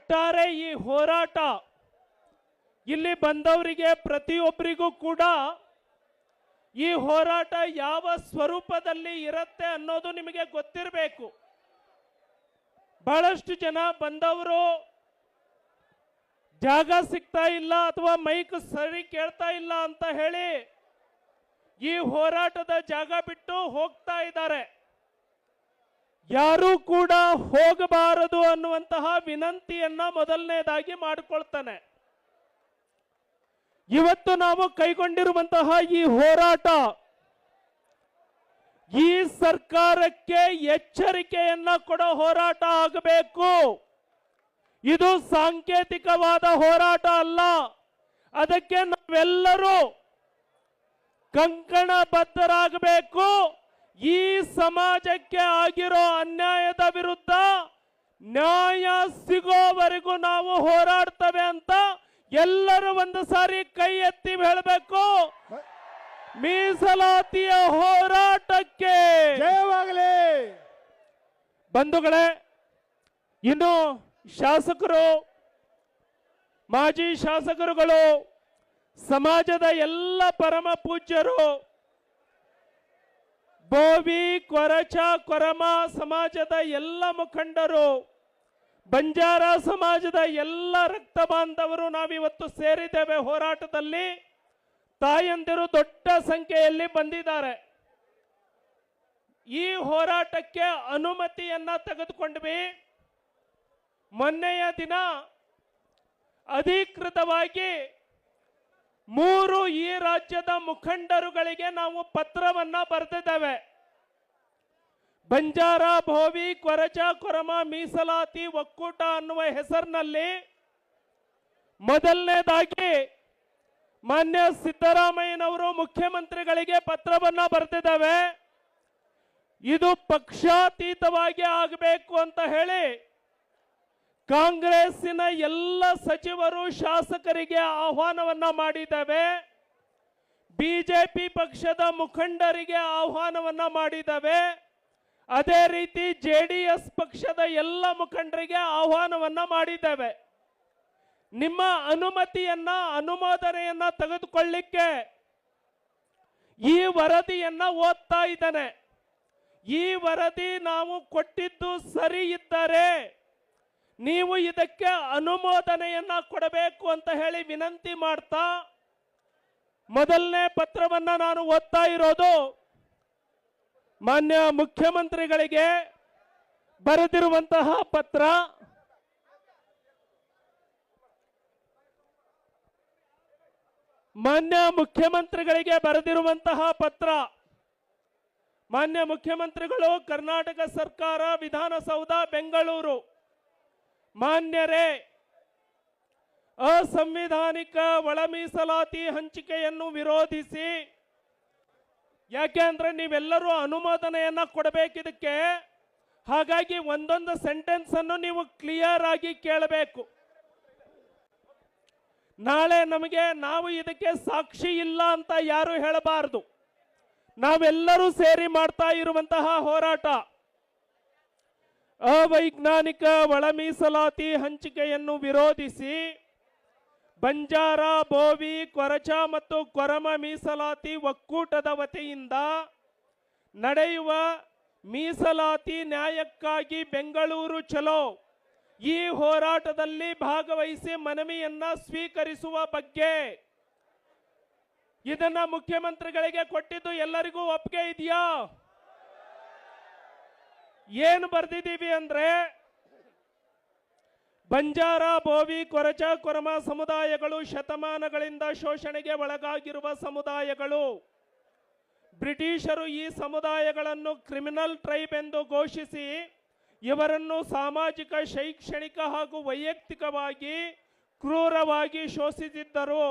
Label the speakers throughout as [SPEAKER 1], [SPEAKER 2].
[SPEAKER 1] ಒಟ್ಟಾರೆ ಈ ಹೋರಾಟ ಇಲ್ಲಿ ಬಂದವರಿಗೆ ಪ್ರತಿಯೊಬ್ಬರಿಗೂ ಕೂಡ ಈ ಹೋರಾಟ ಯಾವ ಸ್ವರೂಪದಲ್ಲಿ ಇರುತ್ತೆ ಅನ್ನೋದು ನಿಮಗೆ ಗೊತ್ತಿರಬೇಕು. ಬಹಳಷ್ಟು ಜನ ಬಂದವರು ಜಾಗ ಸಿಗ್ತಾ ಇಲ್ಲ ಅಥವಾ ಮೈಕ್ ಸರಿ ಕೇಳ್ತಾ ಇಲ್ಲ ಅಂತ ಹೇಳಿ ಈ ಹೋರಾಟದ ಜಾಗ ಬಿಟ್ಟು ಹೋಗ್ತಾ ಇದ್ದಾರೆ. ಯಾರೂ ಕೂಡ ಹೋಗಬಾರದು ಅನ್ನುವಂತಹ ವಿನಂತಿಯನ್ನ ಮೊದಲನೇದಾಗಿ ಮಾಡಿಕೊಳ್ತಾನೆ. ಇವತ್ತು ನಾವು ಕೈಗೊಂಡಿರುವಂತಹ ಈ ಹೋರಾಟ ಈ ಸರ್ಕಾರಕ್ಕೆ ಎಚ್ಚರಿಕೆಯನ್ನ ಕೊಡೋ ಹೋರಾಟ ಆಗಬೇಕು. ಇದು ಸಾಂಕೇತಿಕವಾದ ಹೋರಾಟ ಅಲ್ಲ. ಅದಕ್ಕೆ ನಾವೆಲ್ಲರೂ ಕಂಕಣಬದ್ಧರಾಗಬೇಕು. ಈ ಸಮಾಜಕ್ಕೆ ಆಗಿರೋ ಅನ್ಯಾಯದ ವಿರುದ್ಧ ನ್ಯಾಯ ಸಿಗೋವರೆಗೂ ನಾವು ಹೋರಾಡ್ತೇವೆ ಅಂತ ಎಲ್ಲರೂ ಒಂದು ಸಾರಿ ಕೈ ಎತ್ತಿ ಹೇಳಬೇಕು. ಮೀಸಲಾತಿಯ ಹೋರಾಟಕ್ಕೆ
[SPEAKER 2] ಜಯವಾಗಲಿ.
[SPEAKER 1] ಬಂಧುಗಳೇ, ಇನ್ನು ಶಾಸಕರು, ಮಾಜಿ ಶಾಸಕರುಗಳು, ಸಮಾಜದ ಎಲ್ಲ ಪರಮ ಪೂಜ್ಯರು, ಬೋವಿ ಕೊರಚ ಕೊರಮ ಸಮಾಜದ ಎಲ್ಲ ಮುಖಂಡರು, ಬಂಜಾರ ಸಮಾಜದ ಎಲ್ಲ ರಕ್ತ ಬಾಂಧವರು ನಾವಿವತ್ತು ಸೇರಿದ್ದೇವೆ ಹೋರಾಟದಲ್ಲಿ. ತಾಯಂದಿರು ದೊಡ್ಡ ಸಂಖ್ಯೆಯಲ್ಲಿ ಬಂದಿದ್ದಾರೆ. ಈ ಹೋರಾಟಕ್ಕೆ ಅನುಮತಿಯನ್ನ ತೆಗೆದುಕೊಂಡ್ವಿ. ಮೊನ್ನೆಯ ದಿನ ಅಧಿಕೃತವಾಗಿ 3 ಈ ರಾಜ್ಯದ ಮುಖಂಡರುಗಳಿಗೆ ನಾವು ಪತ್ರವನ್ನ ಬರೆದಿದ್ದೇವೆ. ಬಂಜಾರ ಭೋವಿ ಕೊರಚ ಕೊರಮ ಮೀಸಲಾತಿ ಒಕ್ಕೂಟ ಅನ್ನುವ ಹೆಸರಿನಲ್ಲಿ ಮೊದಲನೇದಾಗಿ ಮಾನ್ಯ ಸಿದ್ದರಾಮಯ್ಯನವರು ಮುಖ್ಯಮಂತ್ರಿಗಳಿಗೆ ಪತ್ರವನ್ನ ಬರೆದಿದ್ದೇವೆ. ಇದು ಪಕ್ಷಾತೀತವಾಗಿ ಆಗಬೇಕು ಅಂತ ಹೇಳಿ ಕಾಂಗ್ರೆಸ್ಸಿನ ಎಲ್ಲ ಸಚಿವರು ಶಾಸಕರಿಗೆ ಆಹ್ವಾನವನ್ನ ಮಾಡಿದ್ದೇವೆ. ಬಿಜೆಪಿ ಪಕ್ಷದ ಮುಖಂಡರಿಗೆ ಆಹ್ವಾನವನ್ನ ಮಾಡಿದ್ದೇವೆ. ಅದೇ ರೀತಿ ಜೆಡಿಎಸ್ ಪಕ್ಷದ ಎಲ್ಲ ಮುಖಂಡರಿಗೆ ಆಹ್ವಾನವನ್ನ ಮಾಡಿದ್ದೇವೆ. ನಿಮ್ಮ ಅನುಮತಿಯನ್ನ ಅನುಮೋದನೆಯನ್ನ ತೆಗೆದುಕೊಳ್ಳಿಕ್ಕೆ ಈ ವರದಿಯನ್ನ ಓದ್ತಾ ಇದ್ದಾನೆ. ಈ ವರದಿ ನಾವು ಕೊಟ್ಟಿದ್ದು ಸರಿ ಇದ್ದರೆ ನೀವು ಇದಕ್ಕೆ ಅನುಮೋದನೆಯನ್ನ ಕೊಡಬೇಕು ಅಂತ ಹೇಳಿ ವಿನಂತಿ ಮಾಡ್ತಾ ಮೊದಲನೇ ಪತ್ರವನ್ನ ನಾನು ಓದ್ತಾ ಇರೋದು ಮಾನ್ಯ ಮುಖ್ಯಮಂತ್ರಿಗಳಿಗೆ ಬರೆದಿರುವಂತಹ ಪತ್ರ. ಮಾನ್ಯ ಮುಖ್ಯಮಂತ್ರಿಗಳಿಗೆ ಬರೆದಿರುವಂತಹ ಪತ್ರ. ಮಾನ್ಯ ಮುಖ್ಯಮಂತ್ರಿಗಳು, ಕರ್ನಾಟಕ ಸರ್ಕಾರ, ವಿಧಾನಸೌಧ ಬೆಂಗಳೂರು. ಮಾನ್ಯರೇ, ಅಸಂವಿಧಾನಿಕ ಒಳ ಮೀಸಲಾತಿ ಹಂಚಿಕೆಯನ್ನು ವಿರೋಧಿಸಿ, ಯಾಕೆ ಅಂದ್ರೆ ನೀವೆಲ್ಲರೂ ಅನುಮೋದನೆಯನ್ನ ಕೊಡಬೇಕಿದಕ್ಕೆ. ಹಾಗಾಗಿ ಒಂದೊಂದು ಸೆಂಟೆನ್ಸ್ ಅನ್ನು ನೀವು ಕ್ಲಿಯರ್ ಆಗಿ ಕೇಳಬೇಕು. ನಾಳೆ ನಮಗೆ ನಾವು ಇದಕ್ಕೆ ಸಾಕ್ಷಿ ಇಲ್ಲ ಅಂತ ಯಾರು ಹೇಳಬಾರದು. ನಾವೆಲ್ಲರೂ ಸೇರಿ ಮಾಡ್ತಾ ಇರುವಂತಹ ಹೋರಾಟ ಅವೈಜ್ಞಾನಿಕ ಒಳ ಮೀಸಲಾತಿ ಹಂಚಿಕೆಯನ್ನು ವಿರೋಧಿಸಿ ಬಂಜಾರ, ಬೋವಿ, ಕೊರಚ ಮತ್ತು ಕೊರಮ ಮೀಸಲಾತಿ ಒಕ್ಕೂಟದ ವತಿಯಿಂದ ನಡೆಯುವ ಮೀಸಲಾತಿ ನ್ಯಾಯಕ್ಕಾಗಿ ಬೆಂಗಳೂರು ಚಲೋ ಈ ಹೋರಾಟದಲ್ಲಿ ಭಾಗವಹಿಸಿ ಮನವಿಯನ್ನ ಸ್ವೀಕರಿಸುವ ಬಗ್ಗೆ. ಇದನ್ನ ಮುಖ್ಯಮಂತ್ರಿಗಳಿಗೆ ಕೊಟ್ಟಿದ್ದು ಎಲ್ಲರಿಗೂ ಒಪ್ಪಿಗೆ ಇದೆಯಾ? ಏನು ಬರ್ದಿದ್ದೀವಿ ಅಂದ್ರೆ, ಬಂಜಾರ, ಬೋವಿ, ಕೊರಚ ಕೊರಮ ಸಮುದಾಯಗಳು ಶತಮಾನಗಳಿಂದ ಶೋಷಣೆಗೆ ಒಳಗಾಗಿರುವ ಸಮುದಾಯಗಳು. ಬ್ರಿಟಿಷರು ಈ ಸಮುದಾಯಗಳನ್ನು ಕ್ರಿಮಿನಲ್ ಟ್ರೈಬ್ ಎಂದು ಘೋಷಿಸಿ ಇವರನ್ನು ಸಾಮಾಜಿಕ, ಶೈಕ್ಷಣಿಕ ಹಾಗೂ ವೈಯಕ್ತಿಕವಾಗಿ ಕ್ರೂರವಾಗಿ ಶೋಷಿಸಿದ್ದರು.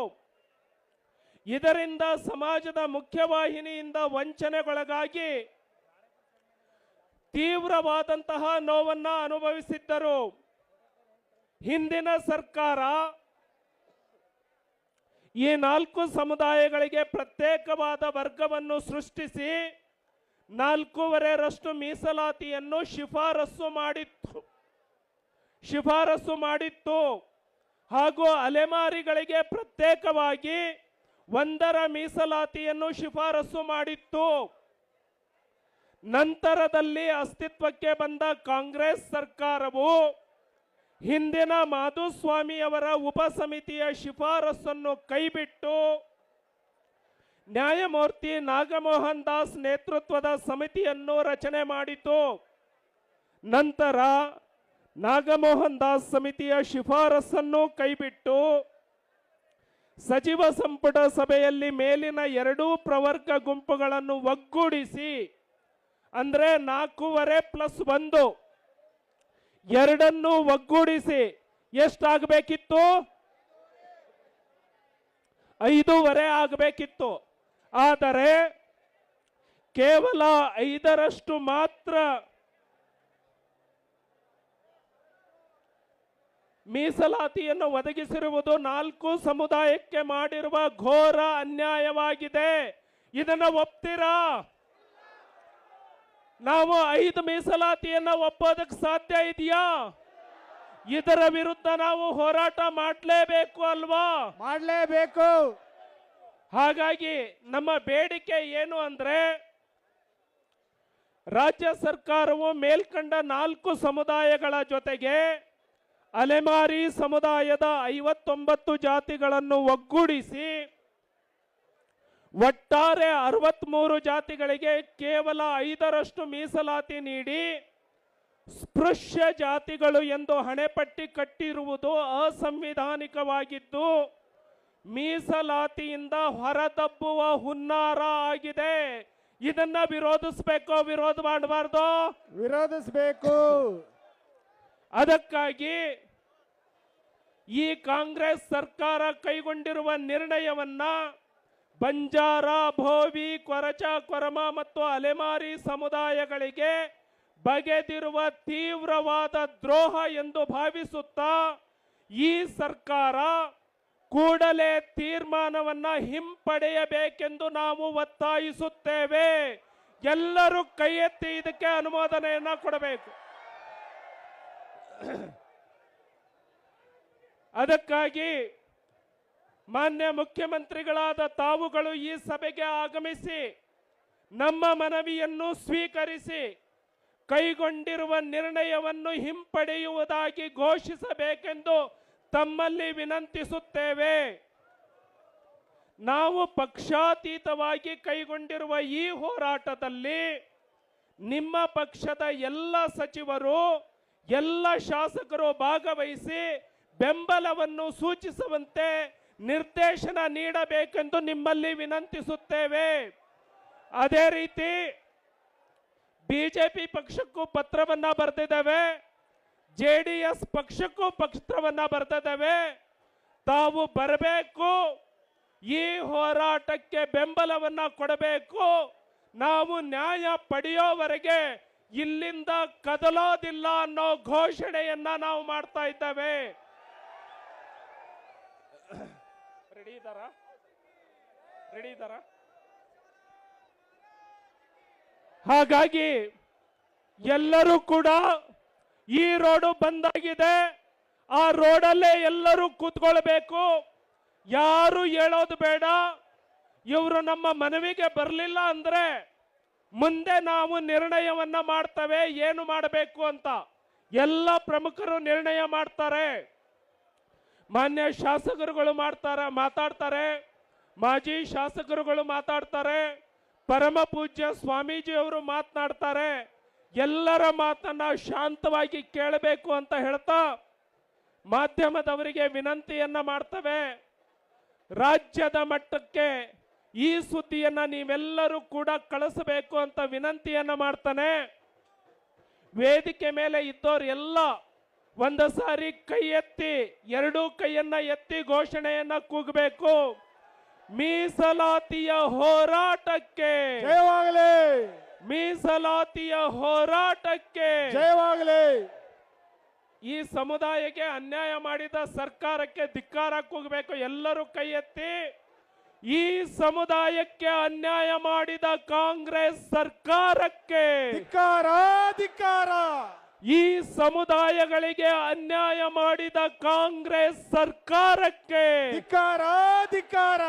[SPEAKER 1] ಇದರಿಂದ ಸಮಾಜದ ಮುಖ್ಯವಾಹಿನಿಯಿಂದ ವಂಚನೆಗೊಳಗಾಗಿ ತೀವ್ರವಾದಂತಹ ನೋವನ್ನ ಅನುಭವಿಸಿದ್ದರು. ಹಿಂದಿನ ಸರ್ಕಾರ ಈ 4 ಸಮುದಾಯಗಳಿಗೆ ಪ್ರತ್ಯೇಕವಾದ ವರ್ಗವನ್ನು ಸೃಷ್ಟಿಸಿ 4.5% ಮೀಸಲಾತಿಯನ್ನು ಶಿಫಾರಸು ಮಾಡಿತ್ತು. ಶಿಫಾರಸು ಮಾಡಿತ್ತು. ಹಾಗೂ ಅಲೆಮಾರಿಗಳಿಗೆ ಪ್ರತ್ಯೇಕವಾಗಿ 1ರ ಮೀಸಲಾತಿಯನ್ನು ಶಿಫಾರಸು ಮಾಡಿತ್ತು. ನಂತರದಲ್ಲಿ ಅಸ್ತಿತ್ವಕ್ಕೆ ಬಂದ ಕಾಂಗ್ರೆಸ್ ಸರ್ಕಾರವು ಹಿಂದಿನ ಮಾಧುಸ್ವಾಮಿಯವರ ಉಪಸಮಿತಿಯ ಶಿಫಾರಸನ್ನು ಕೈಬಿಟ್ಟು ನ್ಯಾಯಮೂರ್ತಿ ನಾಗಮೋಹನ್ ದಾಸ್ ನೇತೃತ್ವದ ಸಮಿತಿಯನ್ನು ರಚನೆ ಮಾಡಿತು. ನಂತರ ನಾಗಮೋಹನ್ ದಾಸ್ ಸಮಿತಿಯ ಶಿಫಾರಸನ್ನು ಕೈಬಿಟ್ಟು ಸಚಿವ ಸಂಪುಟ ಸಭೆಯಲ್ಲಿ ಮೇಲಿನ 2 ಪ್ರವರ್ಗ ಗುಂಪುಗಳನ್ನು ಒಗ್ಗೂಡಿಸಿ, ಅಂದ್ರೆ 4.5+1 ಎರಡನ್ನು ಒಗ್ಗೂಡಿಸಿ ಎಷ್ಟಾಗಬೇಕಿತ್ತು? 5.5 ಆಗಬೇಕಿತ್ತು. ಆದರೆ ಕೇವಲ 5ರಷ್ಟು ಮಾತ್ರ ಮೀಸಲಾತಿಯನ್ನು ಒದಗಿಸಿರುವುದು 4 ಸಮುದಾಯಕ್ಕೆ ಮಾಡಿರುವ ಘೋರ ಅನ್ಯಾಯವಾಗಿದೆ. ಇದನ್ನ ಒಪ್ತೀರಾ? ನಾವು 5 ಮೀಸಲಾತಿಯನ್ನು ಒಪ್ಪೋದಕ್ಕೆ ಸಾಧ್ಯ ಇದೆಯಾ? ಇದರ ವಿರುದ್ಧ ನಾವು ಹೋರಾಟ ಮಾಡಲೇಬೇಕು ಅಲ್ವಾ?
[SPEAKER 2] ಮಾಡಲೇಬೇಕು.
[SPEAKER 1] ಹಾಗಾಗಿ ನಮ್ಮ ಬೇಡಿಕೆ ಏನು ಅಂದ್ರೆ, ರಾಜ್ಯ ಸರ್ಕಾರವು ಮೇಲ್ಕಂಡ 4 ಸಮುದಾಯಗಳ ಜೊತೆಗೆ ಅಲೆಮಾರಿ ಸಮುದಾಯದ 59 ಜಾತಿಗಳನ್ನು ಒಗ್ಗೂಡಿಸಿ ಒಟ್ಟಾರೆ 63 ಜಾತಿಗಳಿಗೆ ಕೇವಲ 5ರಷ್ಟು ಮೀಸಲಾತಿ ನೀಡಿ ಸ್ಪೃಶ್ಯ ಜಾತಿಗಳು ಎಂದು ಹಣೆಪಟ್ಟಿ ಕಟ್ಟಿರುವುದು ಅಸಂವಿಧಾನಿಕವಾಗಿದ್ದು ಮೀಸಲಾತಿಯಿಂದ ಹೊರದಬ್ಬುವ ಹುನ್ನಾರ ಆಗಿದೆ. ಇದನ್ನ ವಿರೋಧಿಸಬೇಕು, ವಿರೋಧ ಮಾಡಬಾರ್ದು?
[SPEAKER 2] ವಿರೋಧಿಸಬೇಕು.
[SPEAKER 1] ಅದಕ್ಕಾಗಿ ಈ ಕಾಂಗ್ರೆಸ್ ಸರ್ಕಾರ ಕೈಗೊಂಡಿರುವ ನಿರ್ಣಯವನ್ನ ಬಂಜಾರ, ಭೋವಿ, ಕೊರಚ, ಕೊರಮ ಮತ್ತು ಅಲೆಮಾರಿ ಸಮುದಾಯಗಳಿಗೆ ಬಗೆದಿರುವ ತೀವ್ರವಾದ ದ್ರೋಹ ಎಂದು ಭಾವಿಸುತ್ತಾ ಈ ಸರ್ಕಾರ ಕೂಡಲೇ ತೀರ್ಮಾನವನ್ನ ಹಿಂಪಡೆಯಬೇಕೆಂದು ನಾವು ಒತ್ತಾಯಿಸುತ್ತೇವೆ. ಎಲ್ಲರೂ ಕೈ ಎತ್ತಿ ಇದಕ್ಕೆ ಅನುಮೋದನೆಯನ್ನ ಕೊಡಬೇಕು. ಅದಕ್ಕಾಗಿ ಮಾನ್ಯ ಮುಖ್ಯಮಂತ್ರಿಗಳಾದ ತಾವುಗಳು ಈ ಸಭೆಗೆ ಆಗಮಿಸಿ ನಮ್ಮ ಮನವಿಯನ್ನು ಸ್ವೀಕರಿಸಿ ಕೈಗೊಂಡಿರುವ ನಿರ್ಣಯವನ್ನು ಹಿಂಪಡೆಯುವುದಾಗಿ ಘೋಷಿಸಬೇಕೆಂದು ತಮ್ಮಲ್ಲಿ ವಿನಂತಿಸುತ್ತೇವೆ. ನಾವು ಪಕ್ಷಾತೀತವಾಗಿ ಕೈಗೊಂಡಿರುವ ಈ ಹೋರಾಟದಲ್ಲಿ ನಿಮ್ಮ ಪಕ್ಷದ ಎಲ್ಲ ಸಚಿವರು, ಎಲ್ಲ ಶಾಸಕರು ಭಾಗವಹಿಸಿ ಬೆಂಬಲವನ್ನು ಸೂಚಿಸುವಂತೆ ನಿರ್ದೇಶನ ನೀಡಬೇಕೆಂದು ನಿಮ್ಮಲ್ಲಿ ವಿನಂತಿಸುತ್ತೇವೆ. ಅದೇ ರೀತಿ ಬಿಜೆಪಿ ಪಕ್ಷಕ್ಕೂ ಪತ್ರವನ್ನ ಬರೆದಿದ್ದೇವೆ, ಜೆಡಿಎಸ್ ಪಕ್ಷಕ್ಕೂ ಪತ್ರವನ್ನ ಬರೆದಿದ್ದೇವೆ. ತಾವು ಬರಬೇಕು, ಈ ಹೋರಾಟಕ್ಕೆ ಬೆಂಬಲವನ್ನ ಕೊಡಬೇಕು. ನಾವು ನ್ಯಾಯ ಪಡೆಯೋವರೆಗೆ ಇಲ್ಲಿಂದ ಕದಲೋದಿಲ್ಲ ಅನ್ನೋ ಘೋಷಣೆಯನ್ನ ನಾವು ಮಾಡ್ತಾ ಇದ್ದೇವೆ. ರೆಡಿ ಇದ್ದಾರಾ? ಹಾಗಾಗಿ ಎಲ್ಲರೂ ಕೂಡ ಈ ರೋಡು ಬಂದಾಗಿದೆ, ಆ ರೋಡಲ್ಲೇ ಎಲ್ಲರೂ ಕೂತ್ಕೊಳ್ಬೇಕು. ಯಾರು ಹೇಳೋದು ಬೇಡ. ಇವರು ನಮ್ಮ ಮನವಿಗೆ ಬರಲಿಲ್ಲ ಅಂದ್ರೆ ಮುಂದೆ ನಾವು ನಿರ್ಣಯವನ್ನ ಮಾಡ್ತೇವೆ ಏನು ಮಾಡಬೇಕು ಅಂತ. ಎಲ್ಲ ಪ್ರಮುಖರು ನಿರ್ಣಯ ಮಾಡ್ತಾರೆ. ಮಾನ್ಯ ಶಾಸಕರುಗಳು ಮಾತಾಡ್ತಾರೆ, ಮಾಜಿ ಶಾಸಕರುಗಳು ಮಾತಾಡ್ತಾರೆ, ಪರಮ ಪೂಜ್ಯ ಸ್ವಾಮೀಜಿ ಅವರು ಮಾತನಾಡ್ತಾರೆ. ಎಲ್ಲರ ಮಾತನ್ನ ಶಾಂತವಾಗಿ ಕೇಳಬೇಕು ಅಂತ ಹೇಳ್ತಾ ಮಾಧ್ಯಮದವರಿಗೆ ವಿನಂತಿಯನ್ನ ಮಾಡ್ತೇವೆ. ರಾಜ್ಯದ ಮಟ್ಟಕ್ಕೆ ಈ ಸುದ್ದಿಯನ್ನ ನೀವೆಲ್ಲರೂ ಕೂಡ ಕಳಿಸಬೇಕು ಅಂತ ವಿನಂತಿಯನ್ನ ಮಾಡ್ತಾನೆ. ವೇದಿಕೆ ಮೇಲೆ ಇದ್ದವರು ಎಲ್ಲ ಒಂದು ಸಾರಿ ಕೈ ಎತ್ತಿ, 2 ಕೈಯನ್ನ ಎತ್ತಿ ಘೋಷಣೆಯನ್ನ ಕೂಗಬೇಕು. ಮೀಸಲಾತಿಯ ಹೋರಾಟಕ್ಕೆ
[SPEAKER 2] ಜಯವಾಗಲಿ,
[SPEAKER 1] ಮೀಸಲಾತಿಯ ಹೋರಾಟಕ್ಕೆ
[SPEAKER 2] ಜಯವಾಗಲಿ.
[SPEAKER 1] ಈ ಸಮುದಾಯಕ್ಕೆ ಅನ್ಯಾಯ ಮಾಡಿದ ಸರ್ಕಾರಕ್ಕೆ ಧಿಕ್ಕಾರ ಕೂಗಬೇಕು. ಎಲ್ಲರೂ ಕೈ ಎತ್ತಿ. ಈ ಸಮುದಾಯಕ್ಕೆ ಅನ್ಯಾಯ ಮಾಡಿದ ಕಾಂಗ್ರೆಸ್ ಸರ್ಕಾರಕ್ಕೆ
[SPEAKER 2] ಧಿಕ್ಕಾರ, ಧಿಕ್ಕಾರ.
[SPEAKER 1] ಈ ಸಮುದಾಯಗಳಿಗೆ ಅನ್ಯಾಯ ಮಾಡಿದ ಕಾಂಗ್ರೆಸ್ ಸರ್ಕಾರಕ್ಕೆ
[SPEAKER 2] ಧಿಕ್ಕಾರ ಧಿಕ್ಕಾರ.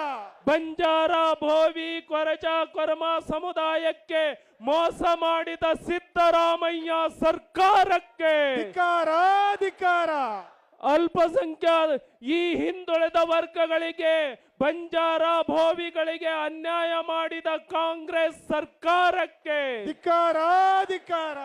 [SPEAKER 1] ಬಂಜಾರ ಭೋವಿ ಕೊರಚ ಕೊರಮ ಸಮುದಾಯಕ್ಕೆ ಮೋಸ ಮಾಡಿದ ಸಿದ್ದರಾಮಯ್ಯ ಸರ್ಕಾರಕ್ಕೆ
[SPEAKER 2] ಧಿಕ್ಕಾರ ಧಿಕ್ಕಾರ.
[SPEAKER 1] ಅಲ್ಪಸಂಖ್ಯಾತ ಈ ಹಿಂದುಳಿದ ವರ್ಗಗಳಿಗೆ ಬಂಜಾರ ಭೋವಿಗಳಿಗೆ ಅನ್ಯಾಯ ಮಾಡಿದ ಕಾಂಗ್ರೆಸ್ ಸರ್ಕಾರಕ್ಕೆ
[SPEAKER 2] ಧಿಕ್ಕಾರ ಧಿಕ್ಕಾರ.